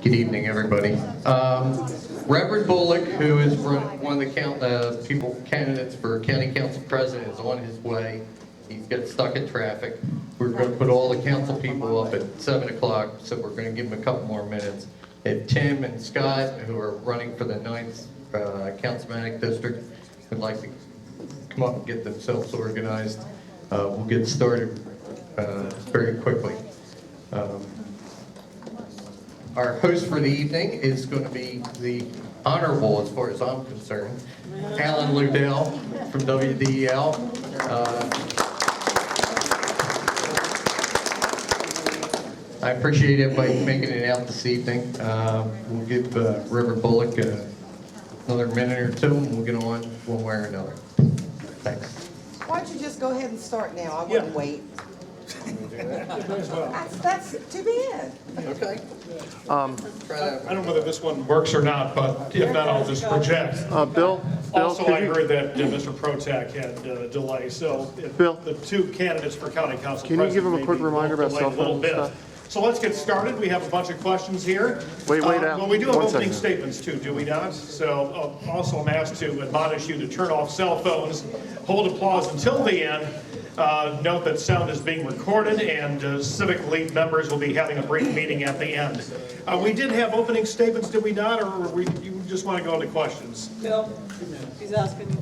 Good evening, everybody. Reverend Bullock, who is one of the candidates for county council president, is on his way. He's got stuck in traffic. We're going to put all the council people up at 7 o'clock, so we're going to give him a couple more minutes. If Tim and Scott, who are running for the 9th Councilmanic District, would like to come up and get themselves organized, we'll get started very quickly. Our host for the evening is going to be the Honorable, as far as I'm concerned, Alan Ludell from WDEL. I appreciate everybody making it out this evening. We'll give Reverend Bullock another minute or two, and we'll get on one way or another. Thanks. Why don't you just go ahead and start now? I wouldn't wait. That's too bad. Okay. I don't know whether this one works or not, but if not, I'll just project. Bill, Also, could I you- heard that Mr. Protak had a delay, so if Bill. the two candidates for county council Can you give him a president quick maybe reminder will about delay cell a little phone bit. stuff? So let's get started. We have a bunch of questions here. Wait, Al. Well, we do have One opening second. statements too, do we not? So also I'm asked to admonish you to turn off cell phones, hold applause until the end. Note that sound is being recorded, and Civic League members will be having a brief meeting at the end. We did have opening statements, did we not, or you just want to go into questions? Bill, he's asking you.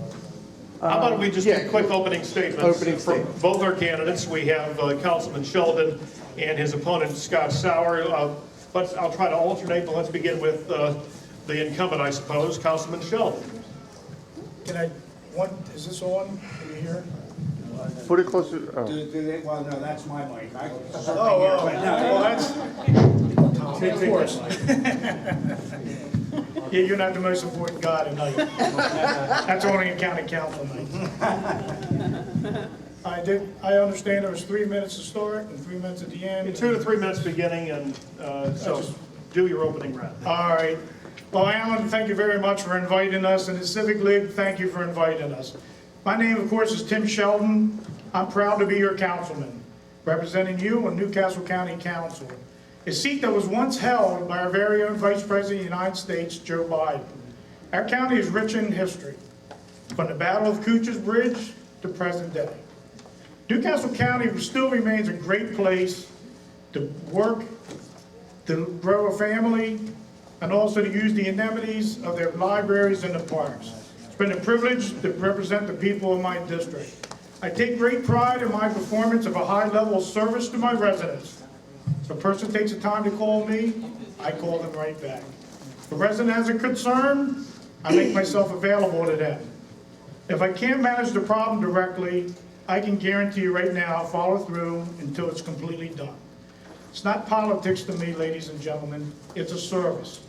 How about we just do quick opening statements from both our candidates? We have Councilman Sheldon and his opponent Scott Sauer. I'll try to alternate, but let's begin with the incumbent, I suppose, Councilman Sheldon. Is this on? Can you hear? Put it closer. Oh. Do they, well, no, that's my mic. Oh, well, that's, of course. Yeah, you're not the most important guy tonight. That's only a county council night. I understand there was 3 minutes to start and 3 minutes at the end. 2 to 3 minutes beginning, and so do your opening round. All right. Well, Alan, thank you very much for inviting us, and the Civic League, thank you for inviting us. My name, of course, is Tim Sheldon. I'm proud to be your councilman, representing you on Newcastle County Council, a seat that was once held by our very own Vice President of the United States, Joe Biden. Our county is rich in history, from the Battle of Cooch's Bridge to present day. Newcastle County still remains a great place to work, to grow a family, and also to use the amenities of their libraries and the parks. It's been a privilege to represent the people of my district. I take great pride in my performance of a high level of service to my residents. If a person takes the time to call me, I call them right back. If a resident has a concern, I make myself available to them. If I can't manage the problem directly, I can guarantee you right now I'll follow through until it's completely done. It's not politics to me, ladies and gentlemen, it's a service.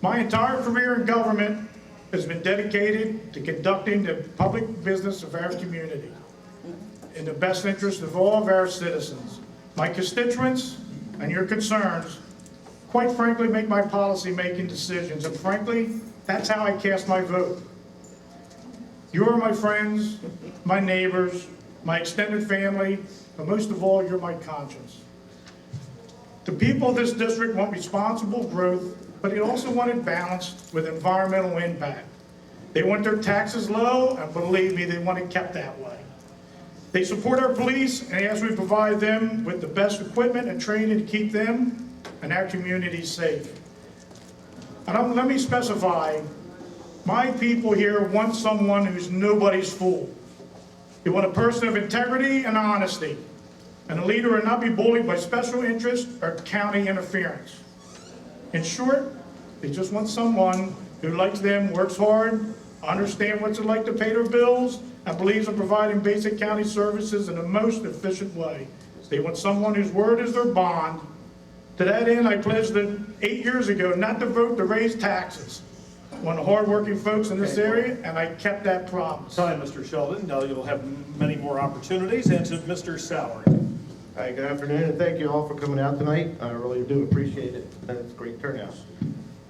My entire career in government has been dedicated to conducting the public business of our community in the best interest of all of our citizens. My constituents and your concerns, quite frankly, make my policy-making decisions, and frankly, that's how I cast my vote. You are my friends, my neighbors, my extended family, but most of all, you're my conscience. The people of this district want responsible growth, but they also want it balanced with environmental impact. They want their taxes low, and believe me, they want it kept that way. They support our police and ask we provide them with the best equipment and training to keep them and our communities safe. And let me specify, my people here want someone who's nobody's fool. They want a person of integrity and honesty, and a leader will not be bullied by special interests or county interference. In short, they just want someone who likes them, works hard, understands what it's like to pay their bills, and believes in providing basic county services in the most efficient way. They want someone whose word is their bond. To that end, I pledged 8 years ago not to vote to raise taxes on the hardworking folks in this area, and I kept that promise. Time, Mr. Sheldon. Now you'll have many more opportunities. And to Mr. Sauer. Hi, good afternoon, and thank you all for coming out tonight. I really do appreciate it, and it's a great turnout.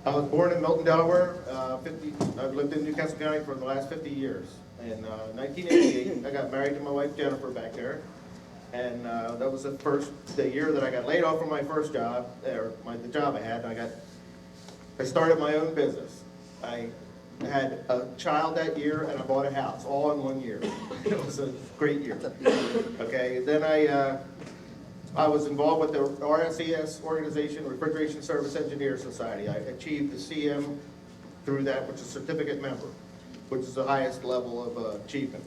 I was born in Milton, Delaware. I've lived in Newcastle County for the last 50 years. In 1988, I got married to my wife Jennifer back there, and that was the year that I got laid off from my first job, or the job I had. And I got I started my own business. I had a child that year and I bought a house, all in 1 year. It was a great year. Okay, then I was involved with the RSES organization, Refrigeration Service Engineer Society. I achieved the CM through that, which is certificate member, which is the highest level of achievement.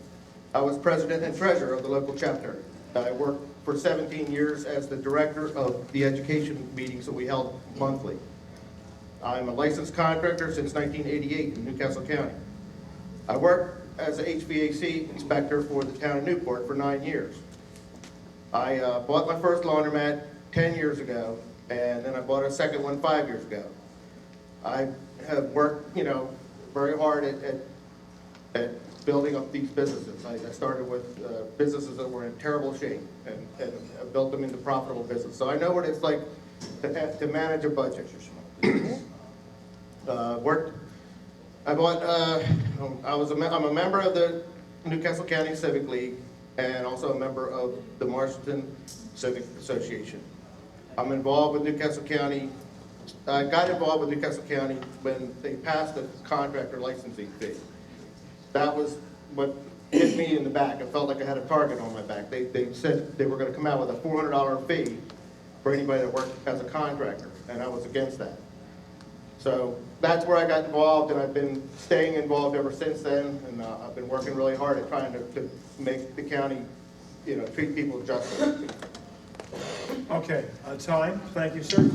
I was president and treasurer of the local chapter. I worked for 17 years as the director of the education meetings that we held monthly. I'm a licensed contractor since 1988 in Newcastle County. I worked as an HVAC inspector for the town of Newport for 9 years. I bought my first laundromat 10 years ago, and then I bought a second one 5 years ago. I have worked, very hard at building up these businesses. I started with businesses that were in terrible shape and built them into profitable business. So I know what it's like to manage a budget. I'm a member of the Newcastle County Civic League and also a member of the Marshallton Civic Association. I'm involved with Newcastle County. I got involved with Newcastle County when they passed the contractor licensing fee. That was what hit me in the back. I felt like I had a target on my back. They said they were going to come out with a $400 fee for anybody that worked as a contractor, and I was against that. So that's where I got involved, and I've been staying involved ever since then, and I've been working really hard at trying to make the county, treat people justly. Okay, time. Thank you, sir.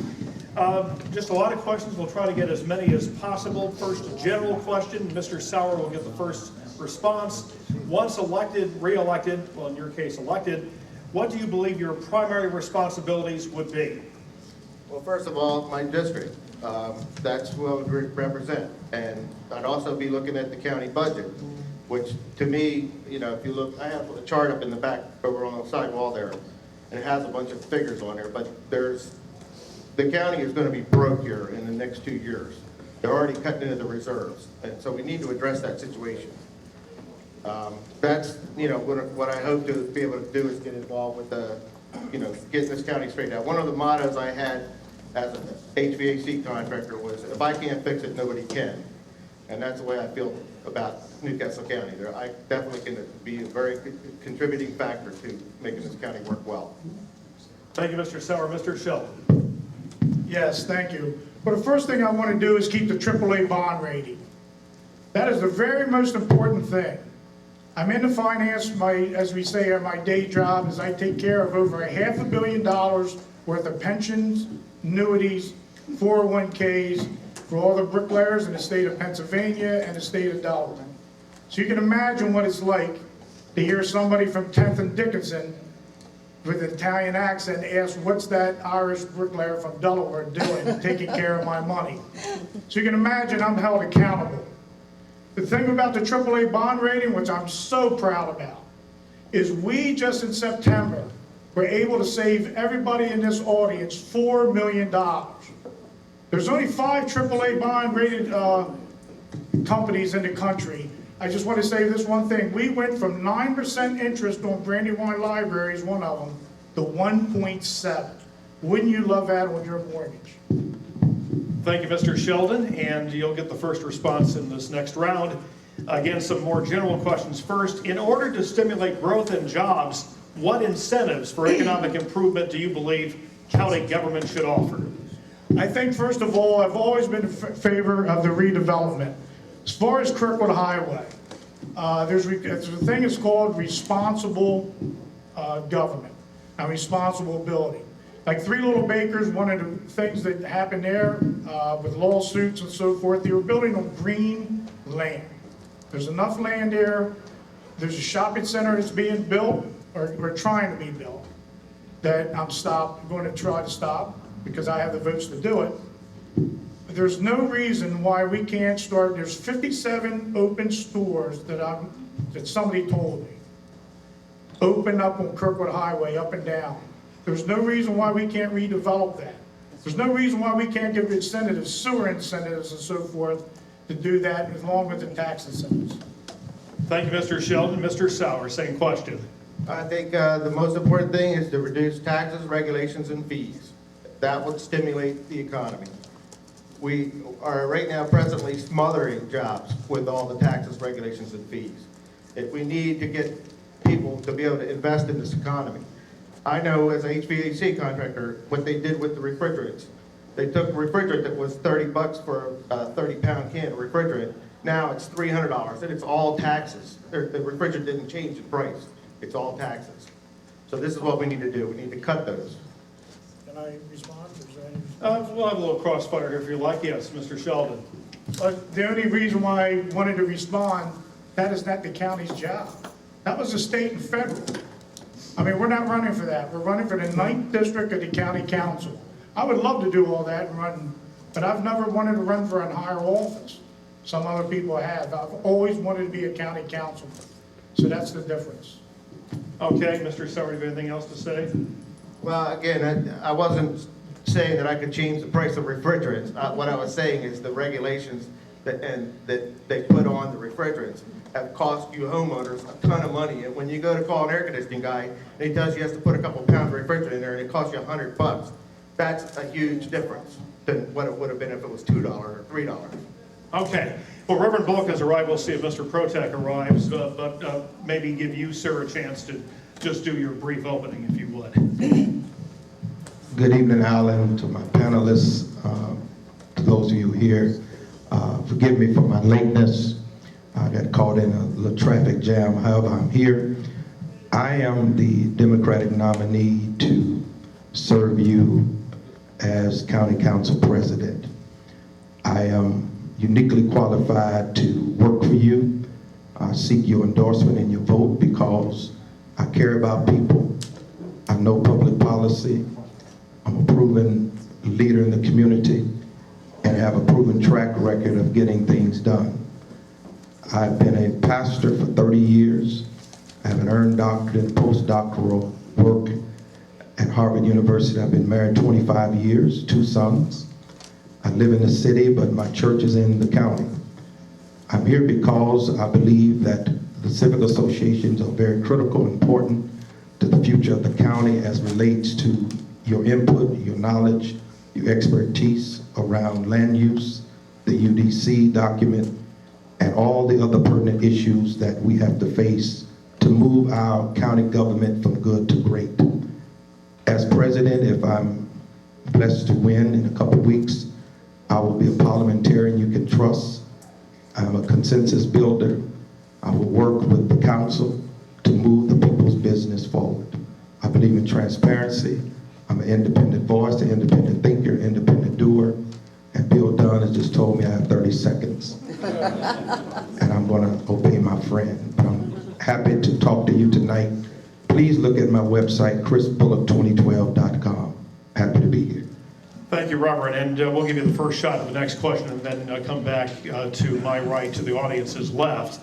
Just a lot of questions. We'll try to get as many as possible. First, a general question. Mr. Sauer will get the first response. Once elected, re-elected, well, in your case, elected, what do you believe your primary responsibilities would be? Well, first of all, my district. That's who I would represent. And I'd also be looking at the county budget, which to me, if you look, I have a chart up in the back over on the side wall there, and it has a bunch of figures on there, but the county is going to be broke here in the next 2 years. They're already cutting into the reserves, and so we need to address that situation. That's, what I hope to be able to do is get involved with getting this county straightened out. One of the mottos I had as an HVAC contractor was, if I can't fix it, nobody can. And that's the way I feel about Newcastle County. I definitely can be a very contributing factor to making this county work well. Thank you, Mr. Sauer. Mr. Sheldon. Yes, thank you. Well, the first thing I want to do is keep the AAA bond rating. That is the very most important thing. I'm into finance. As we say, my day job is I take care of over $500 million worth of pensions, annuities, 401ks for all the bricklayers in the state of Pennsylvania and the state of Delaware. So you can imagine what it's like to hear somebody from 10th and Dickinson with an Italian accent ask, what's that Irish bricklayer from Delaware doing, taking care of my money? So you can imagine I'm held accountable. The thing about the AAA bond rating, which I'm so proud about, is we just in September were able to save everybody in this audience $4 million. There's only 5 AAA bond rated companies in the country. I just want to say this one thing. We went from 9% interest on Brandywine Libraries, one of them, to 1.7. Wouldn't you love that on your mortgage? Thank you, Mr. Sheldon, and you'll get the first response in this next round. Again, some more general questions first. In order to stimulate growth and jobs, what incentives for economic improvement do you believe county government should offer? I think, first of all, I've always been in favor of the redevelopment. As far as Kirkwood Highway, there's a thing that's called responsible government and responsible building. Like Three Little Bakers, one of the things that happened there with lawsuits and so forth, they were building on green land. There's enough land there. There's a shopping center that's being built or trying to be built that I'm going to try to stop because I have the votes to do it. There's no reason why we can't start. There's 57 open stores that somebody told me open up on Kirkwood Highway up and down. There's no reason why we can't redevelop that. There's no reason why we can't give incentives, sewer incentives and so forth to do that along with the tax incentives. Thank you, Mr. Sheldon. Mr. Sauer, same question. I think the most important thing is to reduce taxes, regulations, and fees. That would stimulate the economy. we are right now presently smothering jobs with all the taxes, regulations, and fees. If we need to get people to be able to invest in this economy. I know as an HVAC contractor, what they did with the refrigerants. They took a refrigerant that was $30 for a 30-pound can of refrigerant. Now it's $300, and it's all taxes. The refrigerant didn't change in price. It's all taxes. So this is what we need to do. We need to cut those. Can I respond? Is there any- We'll have a little crossfire here if you like. Yes, Mr. Sheldon. The only reason why I wanted to respond, that is not the county's job. That was the state and federal. I mean, we're not running for that. We're running for the 9th district of the county council. I would love to do all that and run, but I've never wanted to run for a higher office. Some other people have. I've always wanted to be a county councilman. So that's the difference. Okay, Mr. Sauer, do you have anything else to say? Well, again, I wasn't saying that I could change the price of refrigerants. What I was saying is the regulations that they put on the refrigerants have cost you homeowners a ton of money. And when you go to call an air conditioning guy, and he tells you he has to put a couple pounds of refrigerant in there and it costs you $100, that's a huge difference than what it would have been if it was $2 or $3. Okay. Well, Reverend Bullock has arrived. We'll see if Mr. Protek arrives, but maybe give you, sir, a chance to just do your brief opening, if you would. Good evening, Alan, to my panelists, to those of you here. Forgive me for my lateness. I got caught in a little traffic jam. However, I'm here. I am the Democratic nominee to serve you as County Council President. I am uniquely qualified to work for you. I seek your endorsement and your vote because I care about people. I know public policy. I'm a proven leader in the community and have a proven track record of getting things done. I've been a pastor for 30 years. I have an earned doctorate and postdoctoral work at Harvard University. I've been married 25 years, 2 sons. I live in the city, but my church is in the county. I'm here because I believe that the civic associations are very critical and important to the future of the county as relates to your input, your knowledge, your expertise around land use, the UDC document, and all the other pertinent issues that we have to face to move our county government from good to great. As president, if I'm blessed to win in a couple weeks, I will be a parliamentarian you can trust. I'm a consensus builder. I will work with the council to move the people's business forward. I believe in transparency. I'm an independent voice, an independent thinker, independent doer. And Bill Dunn has just told me I have 30 seconds. And I'm going to obey my friend. But I'm happy to talk to you tonight. Please look at my website, chrisbullock2012.com. Happy to be here. Thank you, Robert, and we'll give you the first shot at the next question and then come back to my right, to the audience's left.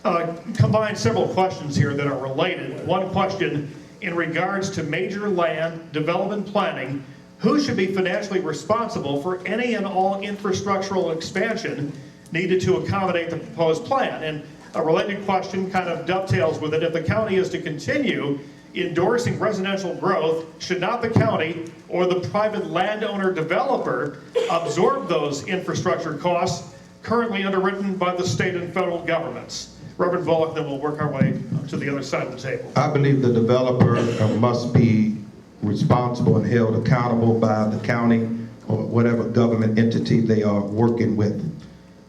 Combine several questions here that are related. One question in regards to major land development planning: who should be financially responsible for any and all infrastructural expansion needed to accommodate the proposed plan? And a related question kind of dovetails with it. If the county is to continue endorsing residential growth, should not the county or the private landowner developer absorb those infrastructure costs currently underwritten by the state and federal governments? Reverend Bullock, then we'll work our way to the other side of the table. I believe the developer must be responsible and held accountable by the county or whatever government entity they are working with.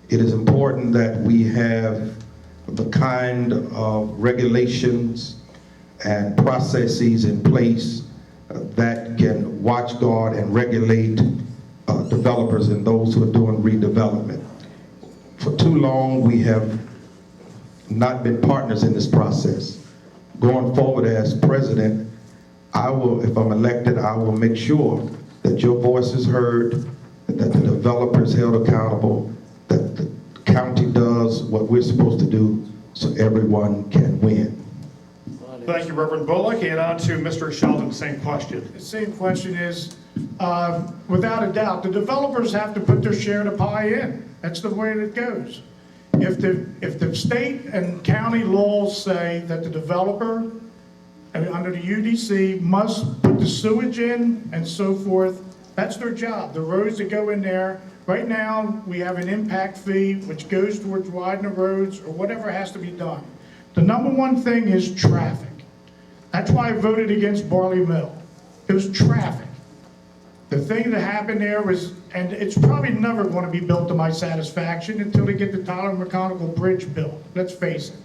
It is important that we have the kind of regulations and processes in place that can watch guard and regulate developers and those who are doing redevelopment. For too long, we have not been partners in this process. Going forward as president, I will, if I'm elected, I will make sure that your voice is heard, that the developer is held accountable, that the county does what we're supposed to do so everyone can win. Thank you, Reverend Bullock. And on to Mr. Sheldon, same question. The same question is, without a doubt, the developers have to put their share of the pie in. That's the way it goes. If the state and county laws say that the developer, under the UDC, must put the sewage in and so forth, that's their job. The roads that go in there Right now, we have an impact fee which goes towards widening the roads or whatever has to be done. The number one thing is traffic. That's why I voted against Barley Mill. It was traffic. The thing that happened there was, and it's probably never going to be built to my satisfaction until they get the Tyler McConical Bridge built, let's face it.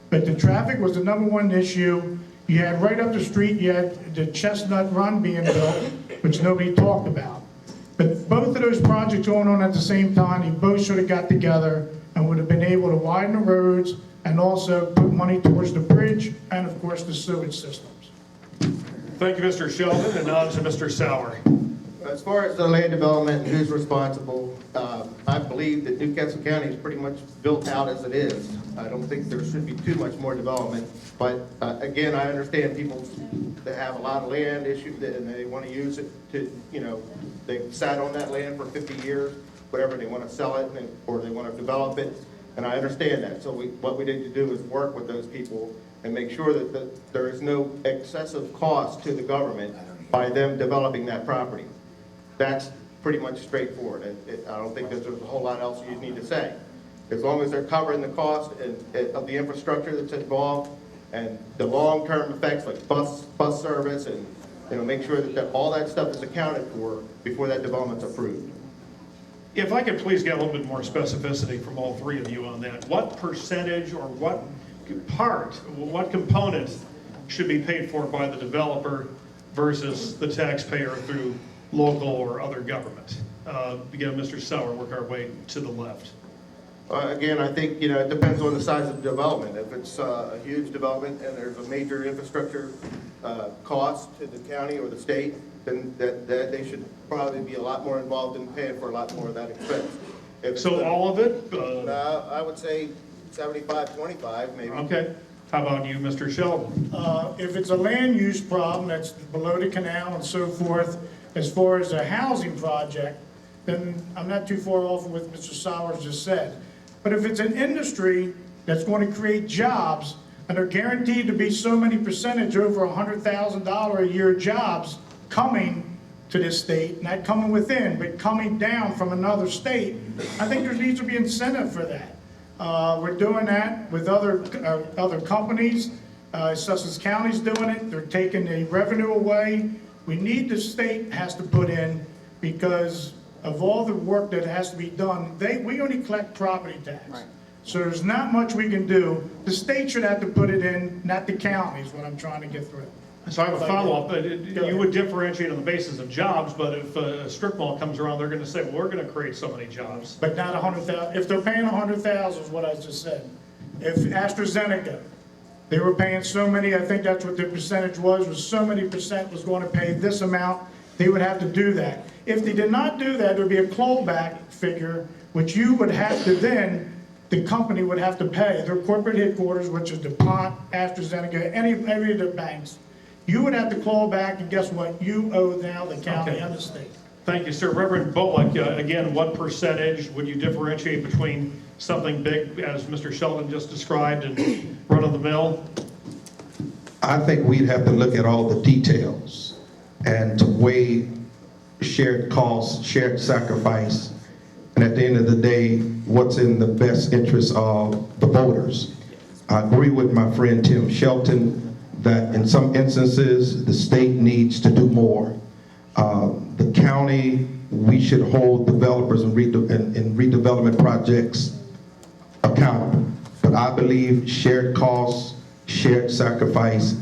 But the traffic was the number one issue. You had right up the street, you had the Chestnut Run being built, which nobody talked about. But both of those projects going on at the same time, they both should have got together and would have been able to widen the roads and also put money towards the bridge and, of course, the sewage systems. Thank you, Mr. Sheldon, and on to Mr. Sauer. As far as the land development and who's responsible, I believe that Newcastle County is pretty much built out as it is. I don't think there should be too much more development. But again, I understand people that have a lot of land issues and they want to use it to, they've sat on that land for 50 years, whatever, they want to sell it or they want to develop it. And I understand that. So what we need to do is work with those people and make sure that there is no excessive cost to the government by them developing that property. That's pretty much straightforward. I don't think there's a whole lot else you need to say. As long as they're covering the cost of the infrastructure that's involved and the long-term effects like bus service and make sure that all that stuff is accounted for before that development's approved. If I could please get a little bit more specificity from all three of you on that. What percentage or what part, what component should be paid for by the developer versus the taxpayer through local or other government? Again, Mr. Sauer, work our way to the left. Again, I think, it depends on the size of the development. If it's a huge development and there's a major infrastructure cost to the county or the state, then that they should probably be a lot more involved in paying for a lot more of that expense. So all of it? I would say 75-25 maybe. Okay. How about you, Mr. Sheldon? If it's a land use problem that's below the canal and so forth, as far as a housing project, then I'm not too far off with what Mr. Sowers just said. But if it's an industry that's going to create jobs and are guaranteed to be so many percentage over $100,000 a year jobs coming to this state, not coming within, but coming down from another state, I think there needs to be incentive for that. We're doing that with other companies. Sussex County's doing it. They're taking the revenue away. The state has to put in because of all the work that has to be done. We only collect property tax. Right. So there's not much we can do. The state should have to put it in, not the county, is what I'm trying to get through. So I have a follow-up. You would differentiate on the basis of jobs, but if a strip mall comes around, they're going to say, well, we're going to create so many jobs. But not 100,000. If they're paying 100,000 is what I just said. If AstraZeneca, they were paying so many, I think that's what the percentage was so many percent was going to pay this amount, they would have to do that. If they did not do that, there'd be a clawback figure, which you would have to then, the company would have to pay. Their corporate headquarters, which is DuPont, AstraZeneca, any of the banks, you would have to claw back, and guess what? You owe now the county and the state. Thank you, sir. Reverend Bullock, again, what percentage would you differentiate between something big, as Mr. Sheldon just described, and run-of-the-mill? I think we'd have to look at all the details and to weigh shared costs, shared sacrifice, and at the end of the day, what's in the best interest of the voters. I agree with my friend Tim Shelton that in some instances, the state needs to do more. The county, we should hold developers in redevelopment projects accountable. But I believe shared costs, shared sacrifice,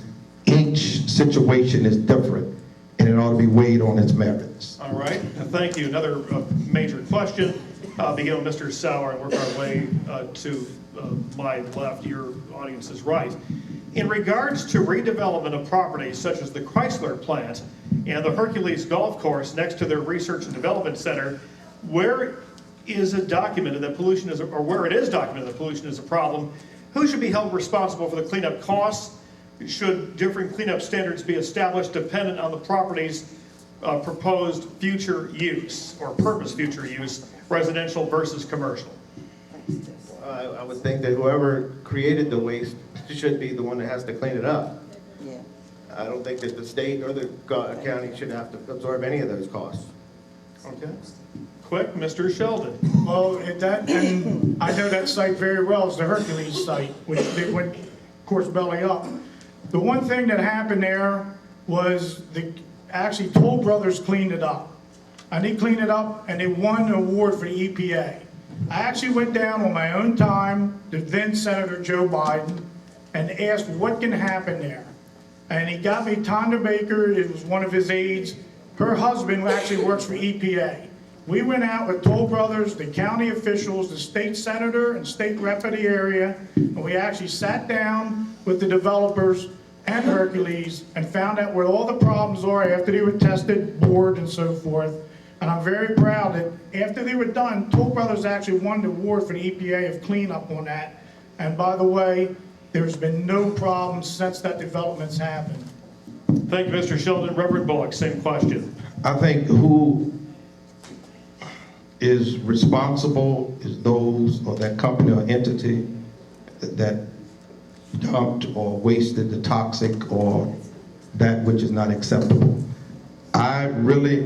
each situation is different, and it ought to be weighed on its merits. All right, thank you. Another major question. Begin with Mr. Sauer and work our way to my left. Your audience is right. In regards to redevelopment of properties such as the Chrysler plant and the Hercules Golf Course next to their research and development center, where is it documented that pollution is, or where it is documented that pollution is a problem, who should be held responsible for the cleanup costs? Should different cleanup standards be established dependent on the property's proposed future use or purpose future use, residential versus commercial? I would think that whoever created the waste should be the one that has to clean it up. Yeah. I don't think that the state or the county should have to absorb any of those costs. Okay. quick. Mr. Sheldon. Well, and I know that site very well, it's the Hercules site, which they went, of course, belly up. The one thing that happened there was actually Toll Brothers cleaned it up. And they cleaned it up and they won an award for the EPA. I actually went down on my own time to then Senator Joe Biden and asked what can happen there. And he got me Tonda Baker, it was one of his aides. Her husband actually works for EPA. We went out with Toll Brothers, the county officials, the state senator and state rep of the area, and we actually sat down with the developers and Hercules and found out where all the problems are after they were tested, bored, and so forth. And I'm very proud that after they were done, Toll Brothers actually won the award for the EPA of cleanup on that. And by the way, there's been no problems since that development's happened. Thank you, Mr. Sheldon. Reverend Bullock, same question. I think who is responsible is those or that company or entity that dumped or wasted the toxic or that which is not acceptable. I really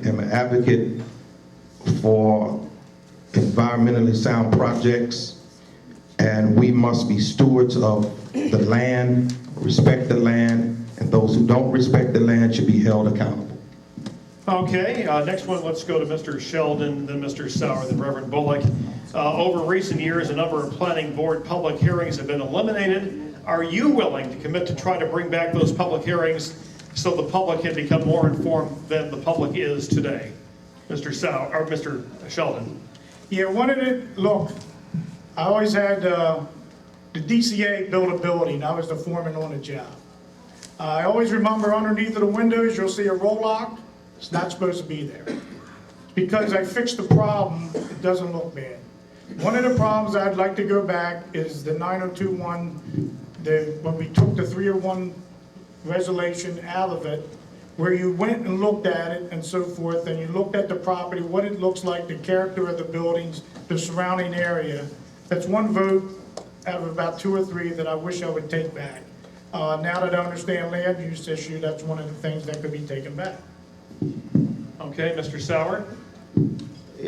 am an advocate for environmentally sound projects, and we must be stewards of the land, respect the land, and those who don't respect the land should be held accountable. Okay, next one, let's go to Mr. Sheldon, then Mr. Sauer, then Reverend Bullock. Over recent years, a number of planning board public hearings have been eliminated. Are you willing to commit to try to bring back those public hearings so the public can become more informed than the public is today? Mr. Sauer, or Mr. Sheldon. Yeah, look, I always had the DCA build a building, and I was the foreman on the job. I always remember underneath of the windows, you'll see a roll lock. It's not supposed to be there. It's because I fixed the problem, it doesn't look bad. One of the problems I'd like to go back is the 9021, when we took the 301 resolution out of it, where you went and looked at it and so forth, and you looked at the property, what it looks like, the character of the buildings, the surrounding area. That's one vote out of about 2 or 3 that I wish I would take back. Now that I understand land use issue, that's one of the things that could be taken back. Okay, Mr. Sauer.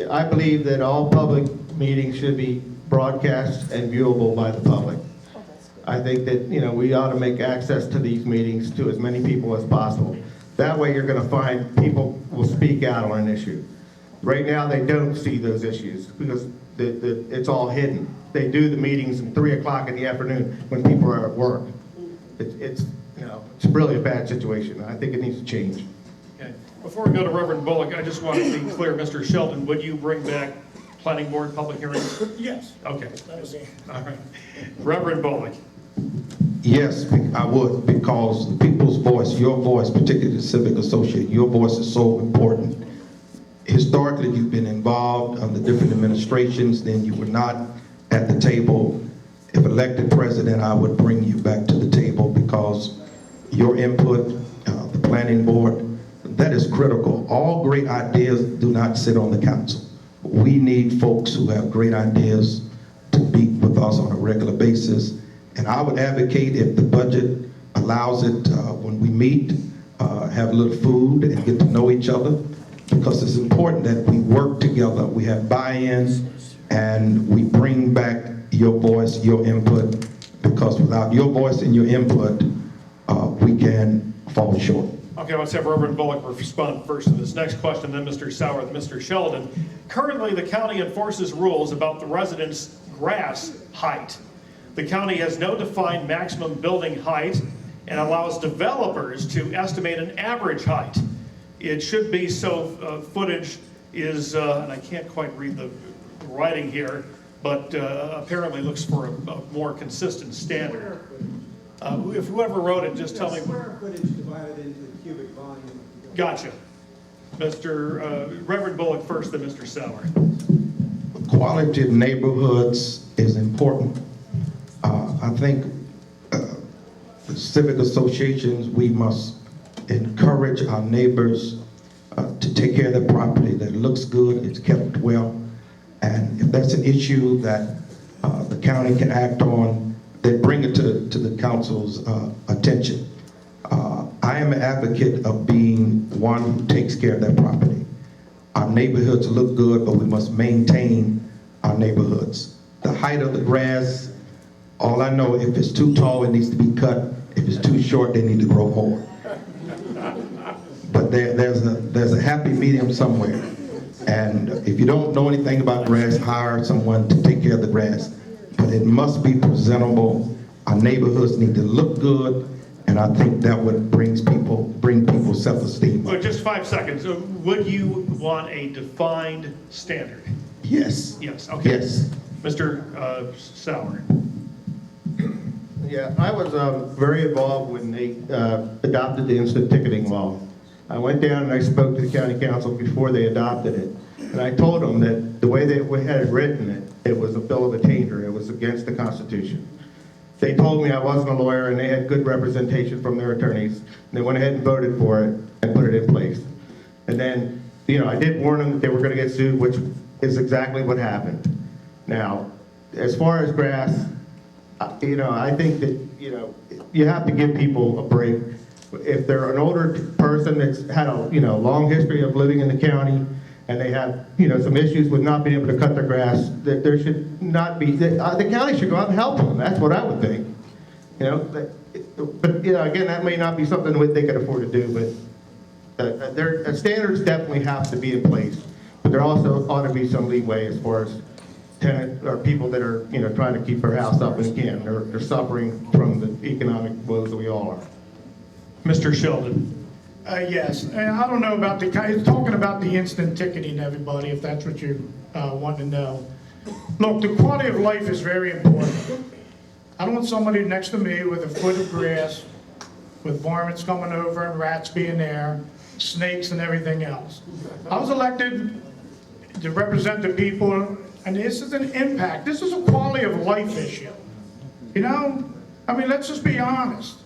I believe that all public meetings should be broadcast and viewable by the public. I think that, we ought to make access to these meetings to as many people as possible. That way you're going to find people will speak out on an issue. Right now, they don't see those issues because it's all hidden. They do the meetings at 3 o'clock in the afternoon when people are at work. It's really a bad situation. I think it needs to change. Okay. Before we go to Reverend Bullock, I just want to be clear, Mr. Sheldon, would you bring back planning board public hearings? Yes. Okay. That was it. All right. Reverend Bullock. Yes, I would, because the people's voice, your voice, particularly the civic associate, your voice is so important. Historically, you've been involved under different administrations, then you were not at the table. If elected president, I would bring you back to the table because your input, the planning board, that is critical. All great ideas do not sit on the council. We need folks who have great ideas to meet with us on a regular basis. And I would advocate, if the budget allows it, when we meet, have a little food and get to know each other, because it's important that we work together, we have buy-ins, and we bring back your voice, your input, because without your voice and your input, we can fall short. Okay, let's have Reverend Bullock respond first to this next question, then Mr. Sauer, then Mr. Sheldon. Currently, the county enforces rules about the residents' grass height. The county has no defined maximum building height and allows developers to estimate an average height. It should be so footage is, and I can't quite read the writing here, but apparently looks for a more consistent standard. If whoever wrote it, just tell me. Square footage divided into the cubic volume. Gotcha. Reverend Bullock first, then Mr. Sauer. Quality of neighborhoods is important. I think the civic associations, we must encourage our neighbors to take care of their property, that it looks good, it's kept well. And if that's an issue that the county can act on, then bring it to the council's attention. I am an advocate of being one who takes care of their property. Our neighborhoods look good, but we must maintain our neighborhoods. The height of the grass, all I know, if it's too tall, it needs to be cut. If it's too short, they need to grow more. But there's a happy medium somewhere. And if you don't know anything about grass, hire someone to take care of the grass. But it must be presentable. Our neighborhoods need to look good, and I think that would bring people's self-esteem Well, up. just 5 seconds. Would you want a defined standard? Yes. Yes, okay. Yes. Mr. Sauer. Yeah, I was very involved when they adopted the instant ticketing law. I went down and I spoke to the county council before they adopted it. And I told them that the way they had it written, it was a bill of attainder. It was against the Constitution. They told me I wasn't a lawyer and they had good representation from their attorneys. And they went ahead and voted for it and put it in place. And then, I did warn them that they were going to get sued, which is exactly what happened. Now, as far as grass, I think that, you have to give people a break. If they're an older person that's had a, long history of living in the county and they have, some issues with not being able to cut their grass, that there should not be, the county should go out and help them. That's what I would think. But, again, that may not be something that they could afford to do, but standards definitely have to be in place. But there also ought to be some leeway as far as tenant or people that are, trying to keep their house up and can. They're suffering from the economic woes that we all are. Mr. Sheldon. Yes, and I don't know about talking about the instant ticketing, everybody, if that's what you want to know. Look, the quality of life is very important. I don't want somebody next to me with a foot of grass, with varmints coming over and rats being there, snakes and everything else. I was elected to represent the people, and this is an impact. This is a quality of life issue. Let's just be honest.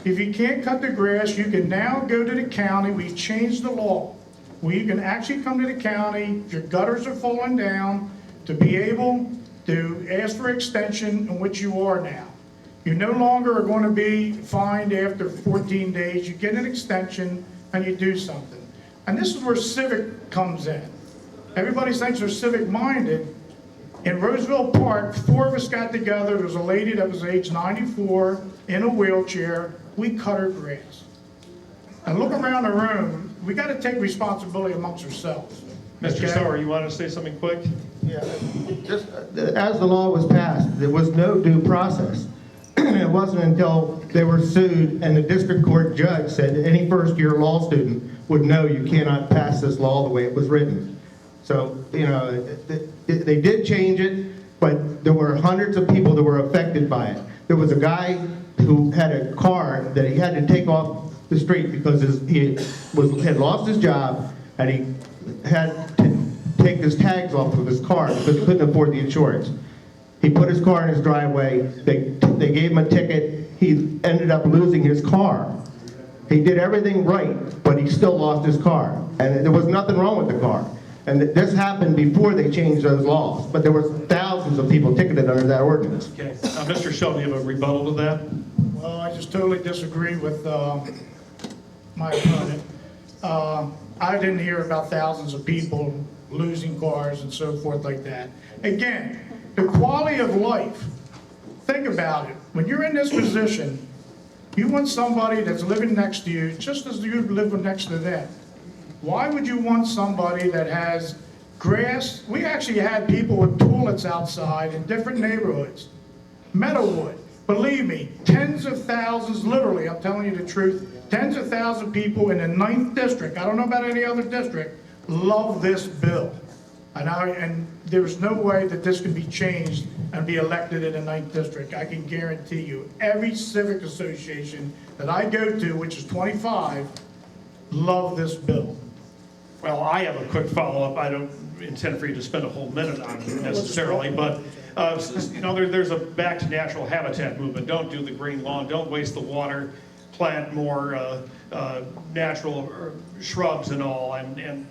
If you can't cut the grass, you can now go to the county. We've changed the law. You can actually come to the county, if your gutters are falling down, to be able to ask for extension, in which you are now. You no longer are going to be fined after 14 days. You get an extension and you do something. And this is where civic comes in. Everybody thinks they're civic-minded. In Roosevelt Park, 4 of us got together. There was a lady that was age 94 in a wheelchair. We cut her grass. And look around the room. We got to take responsibility amongst ourselves. Mr. Okay? Sauer, you want to say something quick? Yeah, just as the law was passed, there was no due process. It wasn't until they were sued and the district court judge said that any first-year law student would know you cannot pass this law the way it was written. So, they did change it, but there were hundreds of people that were affected by it. There was a guy who had a car that he had to take off the street because he had lost his job and he had to take his tags off of his car because he couldn't afford the insurance. He put his car in his driveway. They gave him a ticket. He ended up losing his car. He did everything right, but he still lost his car. And there was nothing wrong with the car. And this happened before they changed those laws. But there were thousands of people ticketed under that ordinance. Okay. Mr. Sheldon, you have a rebuttal to that? Well, I just totally disagree with my opponent. I didn't hear about thousands of people losing cars and so forth like that. Again, the quality of life, think about it. When you're in this position, you want somebody that's living next to you just as you live next to them. Why would you want somebody that has grass? We actually had people with toilets outside in different neighborhoods. Meadowwood, believe me, tens of thousands, literally, I'm telling you the truth, tens of thousands of people in the 9th district, I don't know about any other district, love this bill. And there's no way that this can be changed and be elected in the 9th district. I can guarantee you, every civic association that I go to, which is 25, love this bill. Well, I have a quick follow-up. I don't intend for you to spend a whole minute on it necessarily, but there's a back to natural habitat movement. Don't do the green lawn. Don't waste the water. Plant more natural shrubs and all, and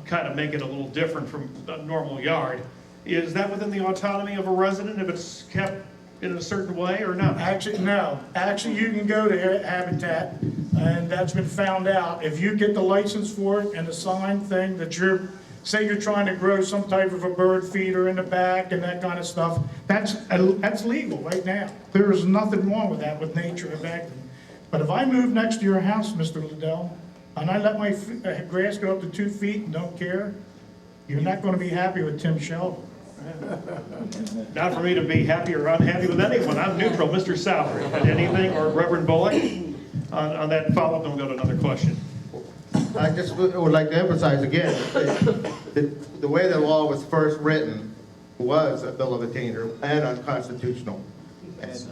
kind of make it a little different from a normal yard. Is that within the autonomy of a resident if it's kept in a certain way or not? Actually, no. Actually, you can go to Habitat, and that's been found out. If you get the license for it and the sign thing that you're say you're trying to grow some type of a bird feeder in the back and that kind of stuff, that's legal right now. There is nothing wrong with that with nature in Acton. But if I move next to your house, Mr. Liddell, and I let my grass go up to 2 feet and don't care, you're not going to be happy with Tim Sheldon. Not for me to be happy or unhappy with anyone. I'm neutral. Mr. Sauer, anything, or Reverend Bullock? On that follow-up, then we'll go to another question. I just would like to emphasize again, the way the law was first written was a bill of attainder and unconstitutional. And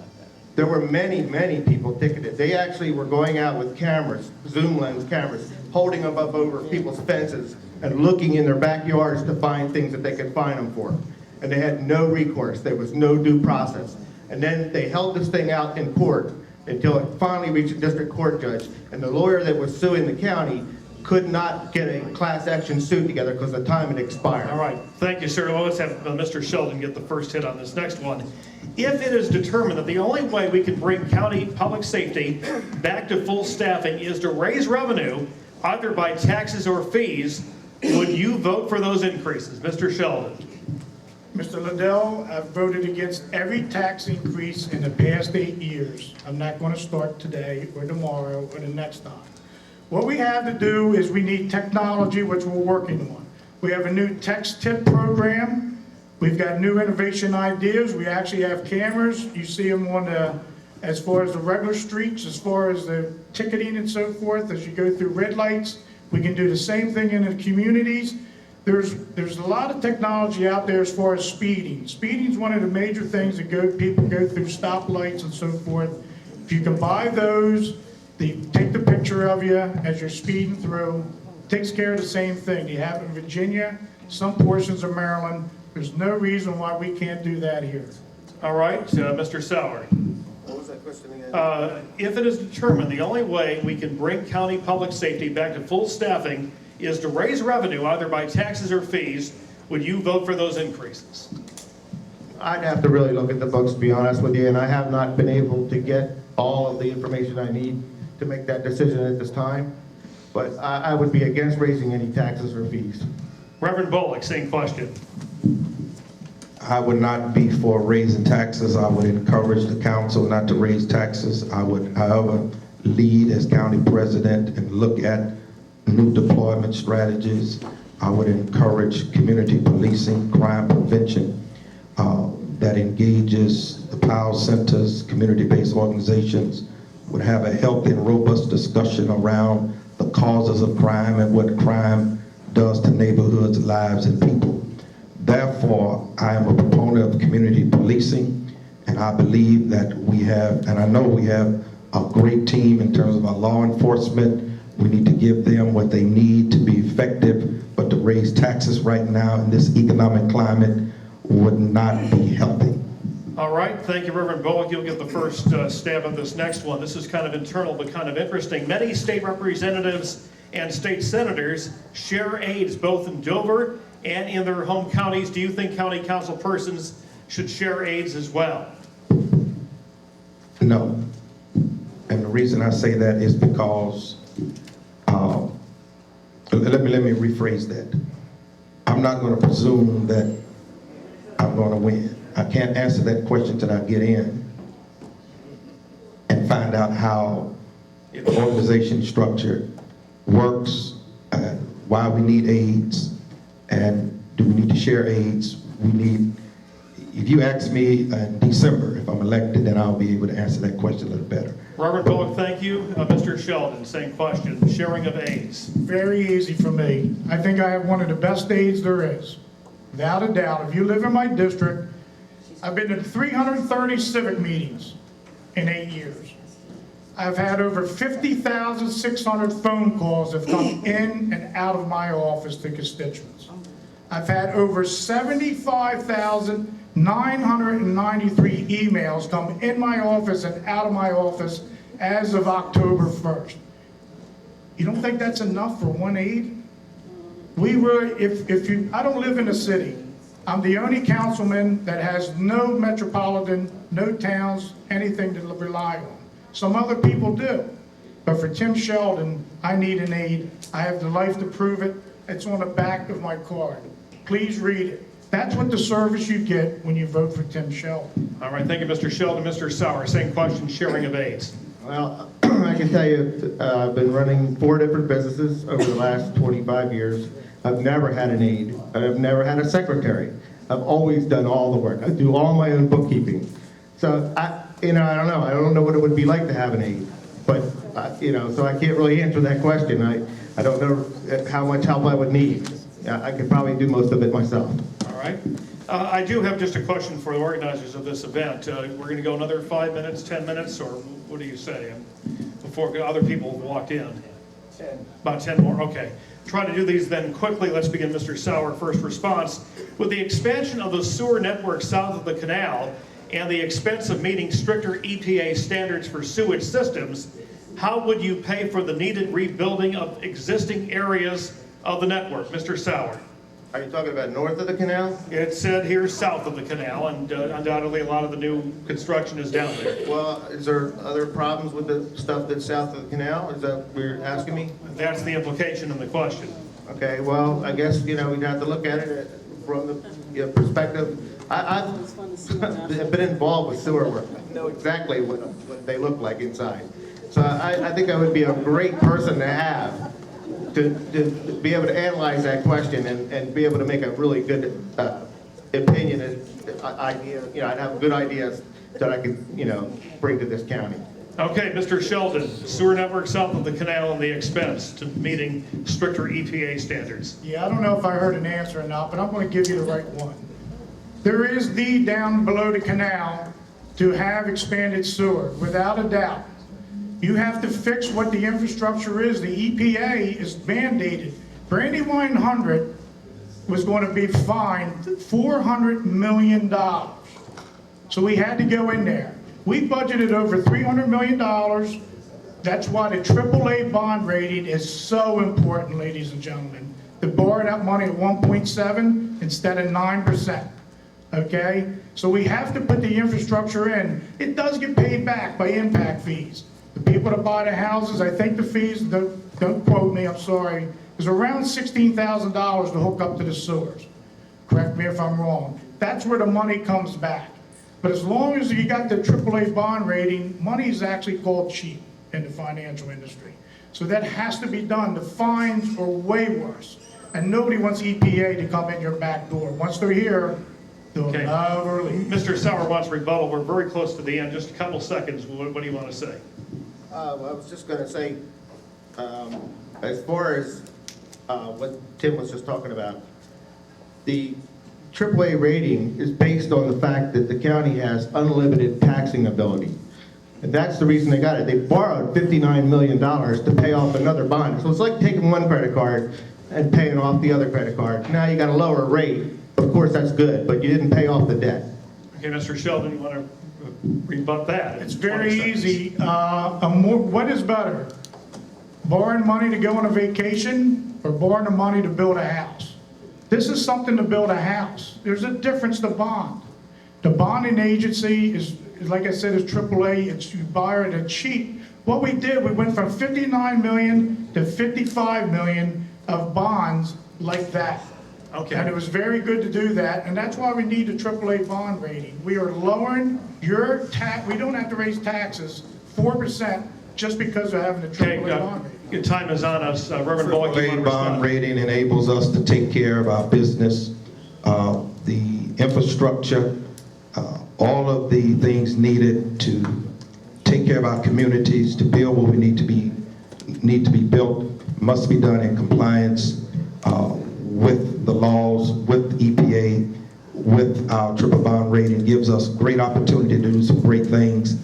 there were many, many people ticketed. They actually were going out with cameras, zoom lens cameras, holding them up over people's fences and looking in their backyards to find things that they could find them for. And they had no recourse. There was no due process. And then they held this thing out in court until it finally reached a district court judge. And the lawyer that was suing the county could not get a class action suit together because the time had expired. All right, thank you, sir. Well, let's have Mr. Sheldon get the first hit on this next one. If it is determined that the only way we can bring county public safety back to full staffing is to raise revenue, either by taxes or fees, would you vote for those increases? Mr. Sheldon. Mr. Liddell, I've voted against every tax increase in the past 8 years. I'm not going to start today or tomorrow or the next time. What we have to do is we need technology, which we're working on. We have a new text tip program. We've got new innovation ideas. We actually have cameras. You see them on the, as far as the regular streets, as far as the ticketing and so forth, as you go through red lights. We can do the same thing in the communities. There's a lot of technology out there as far as speeding. Speeding is one of the major things that people go through stoplights and so forth. If you can buy those, they take the picture of you as you're speeding through, takes care of the same thing. You have it in Virginia, some portions of Maryland. There's no reason why we can't do that here. All right, Mr. Sauer. What was that question again? If it is determined the only way we can bring county public safety back to full staffing is to raise revenue either by taxes or fees, would you vote for those increases? I'd have to really look at the books, to be honest with you, and I have not been able to get all of the information I need to make that decision at this time. But I would be against raising any taxes or fees. Reverend Bullock, same question. I would not be for raising taxes. I would encourage the council not to raise taxes. I would, however, lead as county president and look at new deployment strategies. I would encourage community policing, crime prevention that engages the POW centers, community-based organizations, would have a healthy and robust discussion around the causes of crime and what crime does to neighborhoods, lives, and people. Therefore, I am a proponent of community policing, and I believe that we have, and I know we have a great team in terms of our law enforcement. We need to give them what they need to be effective, but to raise taxes right now in this economic climate would not be healthy. All right, thank you, Reverend Bullock. You'll get the first stab at this next one. This is kind of internal, but kind of interesting. Many state representatives and state senators share aides both in Dover and in their home counties. Do you think county council persons should share aides as well? No. And the reason I say that is because, let me rephrase that. I'm not going to presume that I'm going to win. I can't answer that question till I get in and find out how the organization structure works, why we need aides, and do we need to share aides? We need, if you ask me in December if I'm elected, then I'll be able to answer that question a little better. Reverend Bullock, thank you. Mr. Sheldon, same question. Sharing of aides. Very easy for me. I think I have one of the best aides there is. Without a doubt, if you live in my district, I've been to 330 civic meetings in 8 years. I've had over 50,600 phone calls that have come in and out of my office to constituents. I've had over 75,993 emails come in my office and out of my office as of October 1st. You don't think that's enough for one aide? We really, I don't live in a city. I'm the only councilman that has no metropolitan, no towns, anything to rely on. Some other people do. But for Tim Sheldon, I need an aide. I have the life to prove it. It's on the back of my card. Please read it. That's what the service you get when you vote for Tim Sheldon. All right, thank you, Mr. Sheldon. Mr. Sauer, same question, sharing of aids. Well, I can tell you, I've been running 4 different businesses over the last 25 years. I've never had an aide. I've never had a secretary. I've always done all the work. I do all my own bookkeeping. So I don't know. I don't know what it would be like to have an aide. But, so I can't really answer that question. I don't know how much help I would need. I could probably do most of it myself. All right. I do have just a question for the organizers of this event. We're going to go another 5 minutes, 10 minutes, or what do you say? Before other people have walked in? 10. About 10 more, okay. Try to do these then quickly. Let's begin Mr. Sauer, first response. With the expansion of the sewer network south of the canal and the expense of meeting stricter EPA standards for sewage systems, how would you pay for the needed rebuilding of existing areas of the network? Mr. Sauer. Are you talking about north of the canal? It said here south of the canal, and undoubtedly a lot of the new construction is down there. Well, is there other problems with the stuff that's south of the canal? Is that what you're asking me? That's the implication in the question. Okay, well, I guess, we'd have to look at it from the perspective. I've been involved with sewer work. I know exactly what they look like inside. So I think I would be a great person to have to be able to analyze that question and be able to make a really good opinion and idea. I'd have good ideas that I could, bring to this county. Okay, Mr. Sheldon, sewer network south of the canal and the expense to meeting stricter EPA standards. Yeah, I don't know if I heard an answer or not, but I'm going to give you the right one. There is need down below the canal to have expanded sewer, without a doubt. You have to fix what the infrastructure is. The EPA is mandated. Brandywine 100 was going to be fined $400 million. So we had to go in there. We budgeted over $300 million. That's why the AAA bond rating is so important, ladies and gentlemen. To borrow that money at 1.7 instead of 9%. Okay? So we have to put the infrastructure in. It does get paid back by impact fees. The people that buy the houses, I think the fees, don't quote me, I'm sorry, is around $16,000 to hook up to the sewers. Correct me if I'm wrong. That's where the money comes back. But as long as you got the AAA bond rating, money is actually called cheap in the financial industry. So that has to be done. The fines are way worse. And nobody wants EPA to come in your back door. Once they're here, they'll never leave. Mr. Sauer wants rebuttal. We're very close to the end. Just a couple seconds. What do you want to say? Well, I was just going to say, as far as what Tim was just talking about, the AAA rating is based on the fact that the county has unlimited taxing ability. And that's the reason they got it. They borrowed $59 million to pay off another bond. So it's like taking one credit card and paying off the other credit card. Now you got a lower rate. Of course, that's good, but you didn't pay off the debt. Okay, Mr. Sheldon, you want to rebut that? It's very easy. What is better? Borrowing money to go on a vacation or borrowing the money to build a house? This is something to build a house. There's a difference to bond. The bonding agency is like I said, is AAA. It's you buy it at cheap. What we did, we went from 59 million to 55 million of bonds like that. Okay. And it was very good to do that, and that's why we need a AAA bond rating. We are lowering your tax. We don't have to raise taxes 4% just because of having a AAA bond rating. Your time is on us. Reverend Bullock, you want to AAA bond respond? rating enables us to take care of our business, the infrastructure, all of the things needed to take care of our communities, to build what we need to be built, must be done in compliance with the laws, with EPA, with our triple bond rating. Gives us great opportunity to do some great things.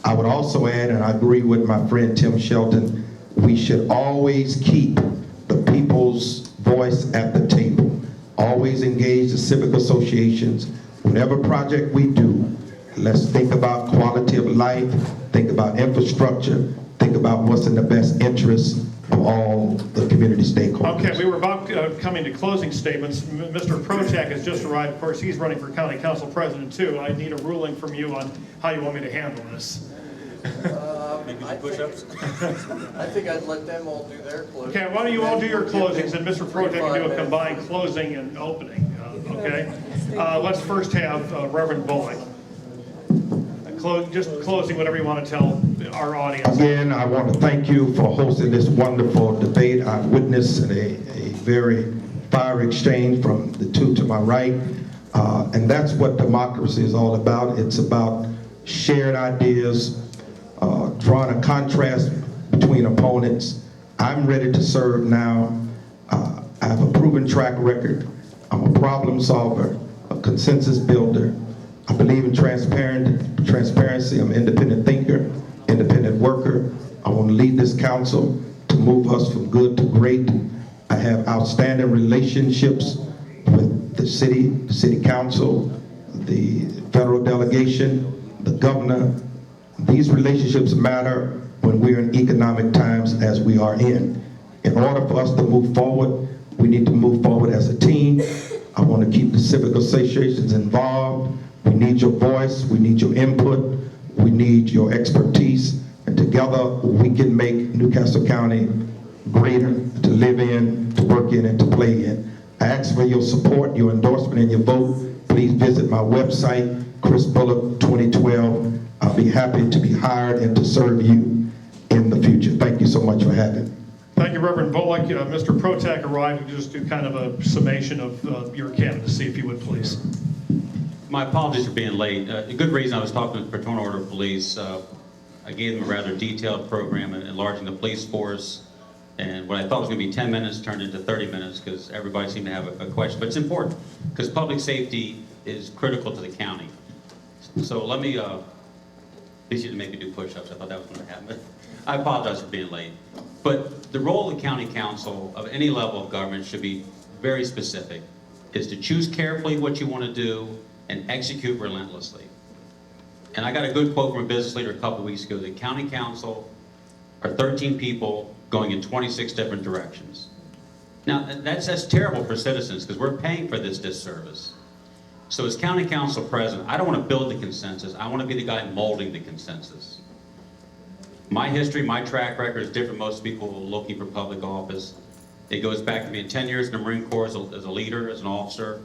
I would also add, and I agree with my friend Tim Sheldon, we should always keep the people's voice at the table. Always engage the civic associations. Whatever project we do, let's think about quality of life, think about infrastructure, think about what's in the best interest of all the community stakeholders. Okay, we were about coming to closing statements. Mr. Protak has just arrived. Of course, he's running for county council president too. I need a ruling from you on how you want me to handle this. Maybe do push-ups? I think I'd let them all do their closing. Okay, why don't you all do your closings, and Mr. Pro Tem can do a combined closing and opening, okay? Let's first have Reverend Bullock. Just closing, whatever you want to tell our audience. Again, I want to thank you for hosting this wonderful debate. I witnessed a very fiery exchange from the two to my right. And that's what democracy is all about. It's about shared ideas, drawing a contrast between opponents. I'm ready to serve now. I have a proven track record. I'm a problem solver, a consensus builder. I believe in transparency. I'm an independent thinker, independent worker. I want to lead this council to move us from good to great. I have outstanding relationships with the city council, the federal delegation, the governor. These relationships matter when we're in economic times as we are in. In order for us to move forward, we need to move forward as a team. I want to keep the civic associations involved. We need your voice, we need your input, we need your expertise, and together we can make Newcastle County greater to live in, to work in, and to play in. I ask for your support, your endorsement, and your vote. Please visit my website, Chris Bullock 2012. I'll be happy to be hired and to serve you in the future. Thank you so much for having me. Thank you, Reverend Bullock. Mr. Protek arrived to just do kind of a summation of your candidacy, if you would, please. My apologies for being late. A good reason I was talking to the Fraternal Order of Police. I gave them a rather detailed program in enlarging the police force. And what I thought was going to be 10 minutes turned into 30 minutes because everybody seemed to have a question. But it's important because public safety is critical to the county. So let me, at least you didn't make me do push-ups. I thought that was going to happen. I apologize for being late. But the role of the county council of any level of government should be very specific. Is to choose carefully what you want to do and execute relentlessly. And I got a good quote from a business leader a couple of weeks ago. The county council are 13 people going in 26 different directions. Now, that's terrible for citizens because we're paying for this disservice. So as county council president, I don't want to build the consensus. I want to be the guy molding the consensus. My history, my track record is different than most people looking for public office. It goes back to being 10 years in the Marine Corps as a leader, as an officer,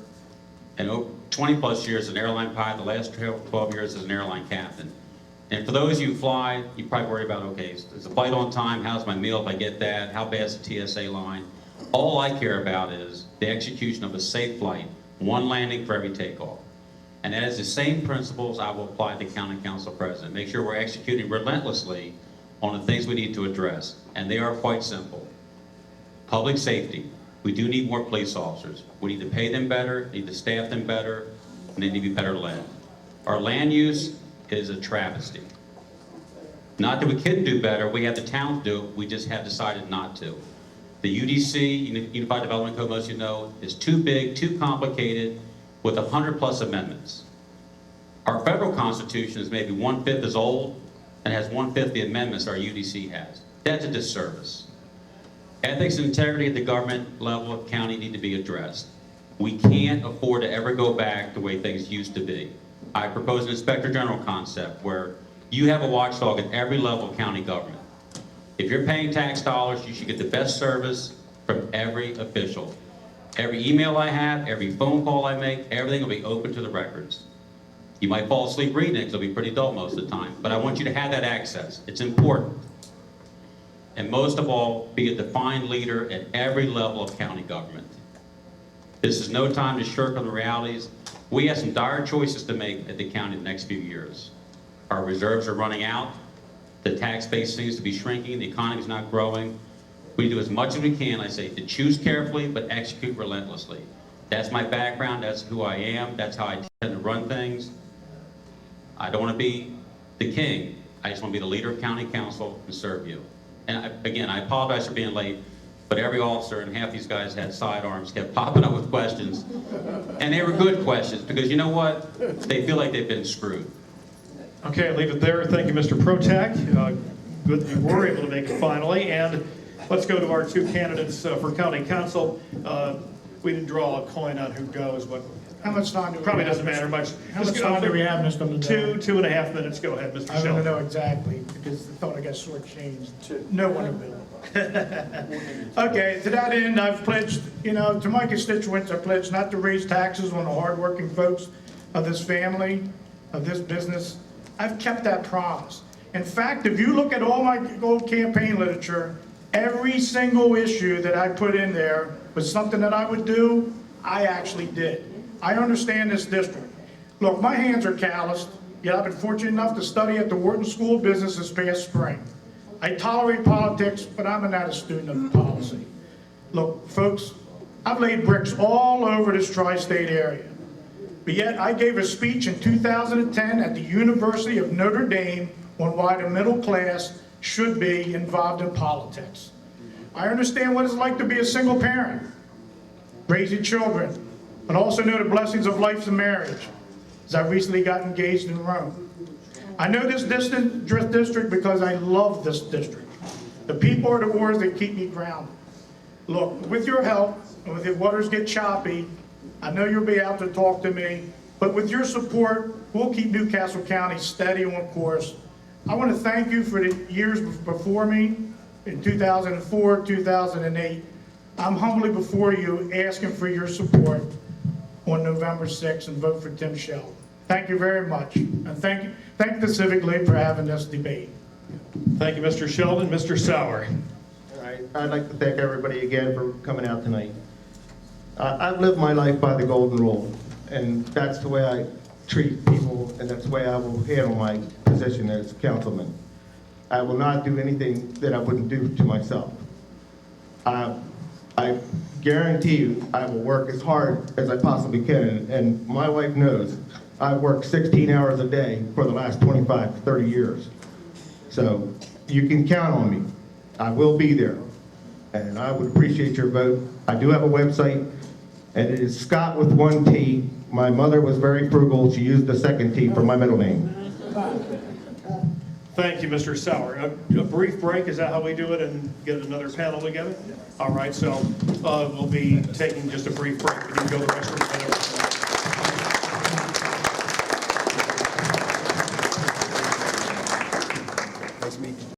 and 20 plus years as an airline pilot, the last 12 years as an airline captain. And for those of you who fly, you probably worry about, okay, is the flight on time? How's my meal if I get that? How bad's the TSA line? All I care about is the execution of a safe flight, one landing for every takeoff. And as the same principles I will apply to county council president. Make sure we're executing relentlessly on the things we need to address. And they are quite simple. Public safety. We do need more police officers. We need to pay them better, need to staff them better, and they need to be better led. Our land use is a travesty. Not that we couldn't do better, we have the talent to do it, we just have decided not to. The UDC, Unified Development Code, most of you know, is too big, too complicated, with 100+ amendments. Our federal constitution is maybe 1/5 as old and has 1/5 the amendments our UDC has. That's a disservice. Ethics and integrity at the government level of county need to be addressed. We can't afford to ever go back the way things used to be. I propose an inspector general concept where you have a watchdog at every level of county government. If you're paying tax dollars, you should get the best service from every official. Every email I have, every phone call I make, everything will be open to the records. You might fall asleep reading it because it'll be pretty dull most of the time, but I want you to have that access. It's important. And most of all, be a defined leader at every level of county government. This is no time to shirk on the realities. We have some dire choices to make at the county in the next few years. Our reserves are running out. The tax base seems to be shrinking. The economy is not growing. We do as much as we can, I say, to choose carefully, but execute relentlessly. That's my background. That's who I am. That's how I tend to run things. I don't want to be the king. I just want to be the leader of county council and serve you. And again, I apologize for being late, but every officer and half these guys had sidearms, kept popping up with questions. And they were good questions because you know what? They feel like they've been screwed. Okay, I'll leave it there. Thank you, Mr. Protek. Good that you were able to make it finally. And let's go to our two candidates for county council. We didn't draw a coin on who goes, but How much time do we have? Probably doesn't matter much. How much time do we have, Mr. Liddell? 2.5 minutes. Go ahead, Mr. I want to Sheldon. know exactly, because I thought I got shortchanged. No one will. Okay, to that end, I've pledged, to my constituents, I pledged not to raise taxes on the hardworking folks of this family, of this business. I've kept that promise. In fact, if you look at all my old campaign literature, every single issue that I put in there was something that I would do, I actually did. I understand this district. Look, my hands are calloused, yet I've been fortunate enough to study at the Wharton School of Business this past spring. I tolerate politics, but I'm not a student of policy. Look, folks, I've laid bricks all over this tri-state area. But yet I gave a speech in 2010 at the University of Notre Dame on why the middle class should be involved in politics. I understand what it's like to be a single parent, raising children, but also know the blessings of life and marriage, as I recently got engaged in Rome. I know this district because I love this district. The people are the ones that keep me grounded. Look, with your help, and with the waters get choppy, I know you'll be out to talk to me, but with your support, we'll keep Newcastle County steady on course. I want to thank you for the years before me, in 2004, 2008. I'm humbly before you asking for your support on November 6th and vote for Tim Sheldon. Thank you very much. And thank the Civic League for having this debate. Thank you, Mr. Sheldon. Mr. Sauer. All right, I'd like to thank everybody again for coming out tonight. I've lived my life by the golden rule, and that's the way I treat people, and that's the way I will handle my position as councilman. I will not do anything that I wouldn't do to myself. I guarantee you I will work as hard as I possibly can, and my wife knows I've worked 16 hours a day for the last 25 to 30 years. So you can count on me. I will be there, and I would appreciate your vote. I do have a website, and it is Scott with 1 T. My mother was very frugal. She used the 2nd T for my middle name. Thank you, Mr. Sauer. A brief break, is that how we do it, and get another panel together? All right, so we'll be taking just a brief break. We can go to the restroom.